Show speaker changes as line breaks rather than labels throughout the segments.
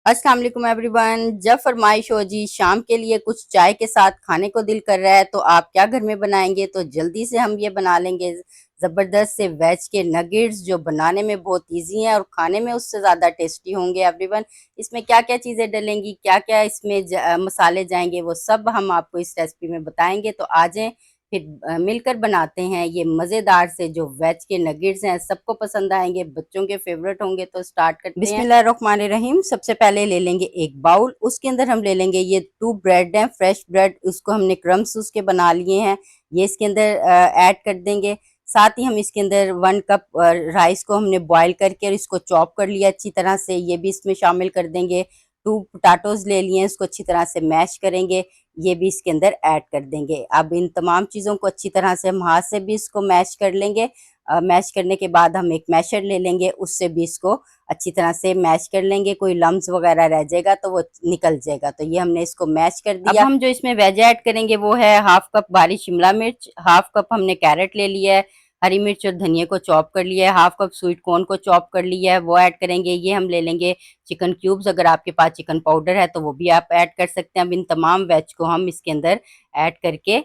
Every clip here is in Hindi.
अस्सलाम वालेकुम एवरीवन। जब फरमाइश हो जी शाम के लिए कुछ चाय के साथ खाने को दिल कर रहा है तो आप क्या घर में बनाएंगे? तो जल्दी से हम ये बना लेंगे ज़बरदस्त से वेज के नगेट्स, जो बनाने में बहुत इजी हैं और खाने में उससे ज़्यादा टेस्टी होंगे। एवरीवन, इसमें क्या क्या चीज़ें डलेंगी, क्या क्या इसमें मसाले जाएंगे, वो सब हम आपको इस रेसिपी में बताएंगे। तो आ जाएं फिर मिलकर बनाते हैं ये मज़ेदार से जो वेज के नगेट्स हैं। सबको पसंद आएंगे, बच्चों के फेवरेट होंगे। तो स्टार्ट करते हैं। बिस्मिल्लाहिर्रहमानिर्रहीम। सबसे पहले ले लेंगे एक बाउल, उसके अंदर हम ले लेंगे ये 2 ब्रेड हैं, फ्रेश ब्रेड। उसको हमने क्रम्स उसके बना लिए हैं, ये इसके अंदर ऐड कर देंगे। साथ ही हम इसके अंदर 1 कप राइस को हमने बॉईल करके और इसको चॉप कर लिया अच्छी तरह से, ये भी इसमें शामिल कर देंगे। 2 पोटैटोज ले लिए हैं, इसको अच्छी तरह से मैश करेंगे, ये भी इसके अंदर ऐड कर देंगे। अब इन तमाम चीज़ों को अच्छी तरह से हम हाथ से भी इसको मैश कर लेंगे। मैश करने के बाद हम एक मैशर ले लेंगे, उससे भी इसको अच्छी तरह से मैश कर लेंगे। कोई लम्स वगैरह रह जाएगा तो वो निकल जाएगा। तो ये हमने इसको मैश कर दिया। अब हम जो इसमें वेज ऐड करेंगे वो है 1/2 कप बारीक शिमला मिर्च, 1/2 कप हमने कैरेट ले लिया है, हरी मिर्च और धनिया को चॉप कर लिया है, 1/2 कप स्वीट कॉर्न को चॉप कर लिया है, वो ऐड करेंगे। ये हम ले लेंगे चिकन क्यूब्स, अगर आपके पास चिकन पाउडर है तो वो भी आप ऐड कर सकते हैं। अब इन तमाम वेज को हम इसके अंदर ऐड करके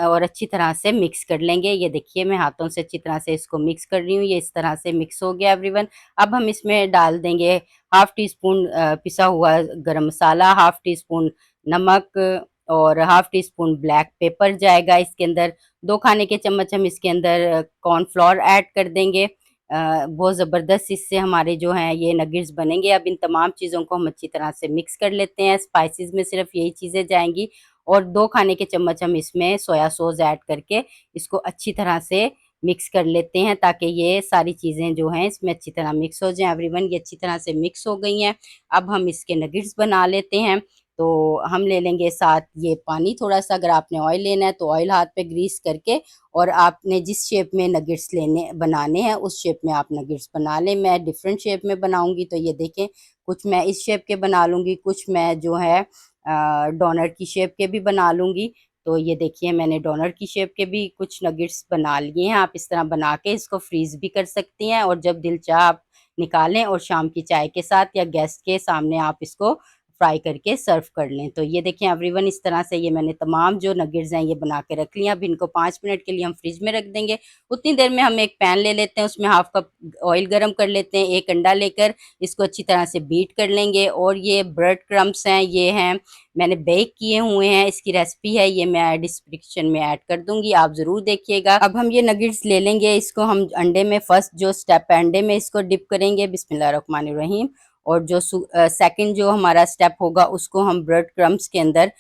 और अच्छी तरह से मिक्स कर लेंगे। ये देखिए मैं हाथों से अच्छी तरह से इसको मिक्स कर रही हूँ, ये इस तरह से मिक्स हो गया एवरीवन। अब हम इसमें डाल देंगे 1/2 टी स्पून पिसा हुआ गरम मसाला, 1/2 टी स्पून नमक और 1/2 टी स्पून ब्लैक पेपर जाएगा इसके अंदर। 2 खाने के चम्मच हम इसके अंदर कॉर्नफ्लोर ऐड कर देंगे। बहुत ज़बरदस्त इससे हमारे जो हैं ये नगेट्स बनेंगे। अब इन तमाम चीज़ों को हम अच्छी तरह से मिक्स कर लेते हैं। स्पाइसेस में सिर्फ यही चीज़ें जाएंगी और 2 खाने के चम्मच हम इसमें सोया सॉस ऐड करके इसको अच्छी तरह से मिक्स कर लेते हैं, ताकि ये सारी चीज़ें जो हैं इसमें अच्छी तरह मिक्स हो जाएं। एवरीवन, ये अच्छी तरह से मिक्स हो गई हैं। अब हम इसके नगेट्स बना लेते हैं। तो हम ले लेंगे साथ ये पानी थोड़ा सा, अगर आपने ऑयल लेना है तो ऑयल हाथ पे ग्रीस करके, और आपने जिस शेप में नगेट्स लेने बनाने हैं उस शेप में आप नगेट्स बना लें। मैं डिफरेंट शेप में बनाऊंगी, तो ये देखें कुछ मैं इस शेप के बना लूँगी, कुछ मैं जो है डोनर की शेप के भी बना लूँगी। तो ये देखिए मैंने डोनर की शेप के भी कुछ नगेट्स बना लिए हैं। आप इस तरह बना के इसको फ्रीज़ भी कर सकती हैं और जब दिल चाहे आप निकालें और शाम की चाय के साथ या गेस्ट के सामने आप इसको फ्राई करके सर्व कर लें। तो ये देखें एवरीवन, इस तरह से ये मैंने तमाम जो नगेट्स हैं ये बना के रख लिया। अब इनको 5 मिनट के लिए हम फ्रिज में रख देंगे। उतनी देर में हम एक पैन ले लेते हैं, उसमें 1/2 कप ऑयल गरम कर लेते हैं। एक अंडा लेकर इसको अच्छी तरह से बीट कर लेंगे। और ये ब्रेड क्रम्स हैं, ये हैं मैंने बेक किए हुए हैं, इसकी रेसिपी है, ये मैं डिस्क्रिप्शन में ऐड कर दूंगी, आप ज़रूर देखिएगा। अब हम ये नगेट्स ले लेंगे, इसको हम अंडे में फर्स्ट जो स्टेप है अंडे में इसको डिप करेंगे, बिस्मिल्लाहिर्रहमानिर्रहीम। और जो सेकंड जो हमारा स्टेप होगा उसको हम ब्रेड क्रम्स के अंदर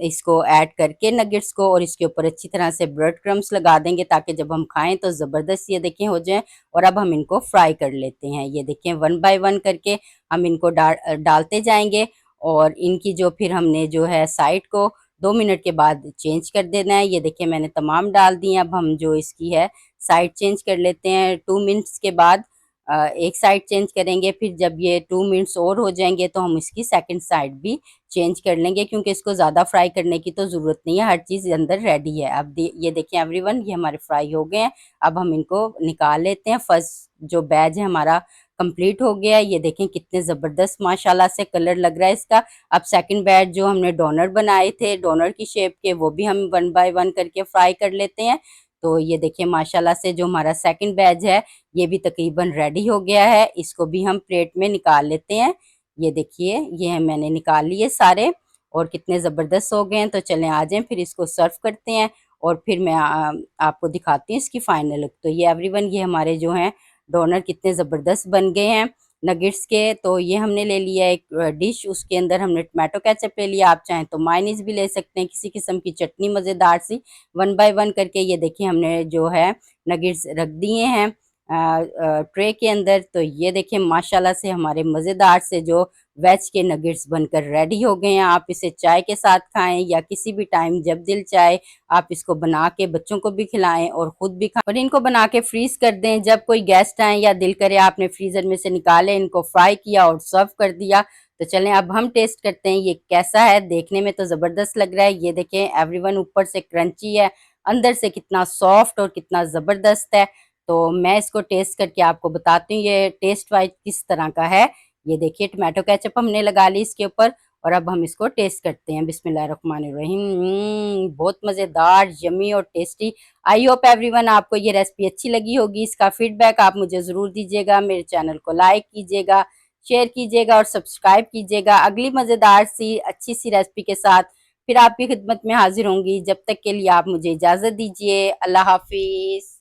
इसको ऐड करके नगेट्स को, और इसके ऊपर अच्छी तरह से ब्रेड क्रम्स लगा देंगे ताकि जब हम खाएं तो ज़बरदस्त ये देखें हो जाए। और अब हम इनको फ्राई कर लेते हैं। ये देखें 1 बाय 1 करके हम इनको डालते जाएंगे और इनकी जो फिर हमने जो है साइड को 2 मिनट के बाद चेंज कर देना है। ये देखिए मैंने तमाम डाल दी हैं। अब हम जो इसकी है साइड चेंज कर लेते हैं। 2 मिनट्स के बाद एक साइड चेंज करेंगे, फिर जब ये 2 मिनट्स और हो जाएंगे तो हम इसकी सेकंड साइड भी चेंज कर लेंगे, क्योंकि इसको ज़्यादा फ्राई करने की तो ज़रूरत नहीं है, हर चीज़ अंदर रेडी है। अब ये देखिए एवरीवन, ये हमारे फ्राई हो गए हैं। अब हम इनको निकाल लेते हैं। फर्स्ट जो बैच है हमारा कंप्लीट हो गया है। ये देखें कितने ज़बरदस्त माशाल्लाह से कलर लग रहा है इसका। अब सेकंड बैच जो हमने डोनर बनाए थे डोनर की शेप के, वो भी हम 1 बाय 1 करके फ्राई कर लेते हैं। तो ये देखिए माशाल्लाह से जो हमारा सेकंड बैच है ये भी तकरीबन रेडी हो गया है। इसको भी हम प्लेट में निकाल लेते हैं। ये देखिए ये मैंने निकाल लिए सारे, और कितने ज़बरदस्त हो गए हैं। तो चलें आ जाएं फिर इसको सर्व करते हैं और फिर मैं आपको दिखाती हूँ इसकी फाइनल लुक। तो ये एवरीवन, ये हमारे जो हैं डोनर कितने ज़बरदस्त बन गए हैं नगेट्स के। तो ये हमने ले लिया एक डिश, उसके अंदर हमने टमाटो केचप ले लिया, आप चाहें तो मायोनीज भी ले सकते हैं, किसी किस्म की चटनी मज़ेदार सी। 1 बाय 1 करके ये देखिए हमने जो है नगेट्स रख दिए हैं ट्रे के अंदर। तो ये देखिए माशाल्लाह से हमारे मज़ेदार से जो वेज के नगेट्स बनकर रेडी हो गए हैं। आप इसे चाय के साथ खाएं या किसी भी टाइम जब दिल चाहे आप इसको बना के बच्चों को भी खिलाएं और खुद भी खाएं, और इनको बना के फ्रीज कर दें। जब कोई गेस्ट आए या दिल करे आपने फ्रीजर में से निकाले, इनको फ्राई किया और सर्व कर दिया। तो चलें अब हम टेस्ट करते हैं ये कैसा है। देखने में तो ज़बरदस्त लग रहा है, ये देखें एवरीवन, ऊपर से क्रंची है, अंदर से कितना सॉफ्ट और कितना ज़बरदस्त है। तो मैं इसको टेस्ट करके आपको बताती हूँ ये टेस्ट वाइज किस तरह का है। ये देखिए टमाटो केचप हमने लगा ली इसके ऊपर और अब हम इसको टेस्ट करते हैं। बिस्मिल्लाहिर्रहमानिर्रहीम। बहुत मज़ेदार, यम्मी और टेस्टी। आई होप एवरीवन आपको ये रेसिपी अच्छी लगी होगी। इसका फीडबैक आप मुझे ज़रूर दीजिएगा। मेरे चैनल को लाइक कीजिएगा, शेयर कीजिएगा और सब्सक्राइब कीजिएगा। अगली मज़ेदार सी अच्छी सी रेसिपी के साथ फिर आपकी खिदमत में हाजिर होंगी। जब तक के लिए आप मुझे इजाज़त दीजिए। अल्लाह हाफिज़।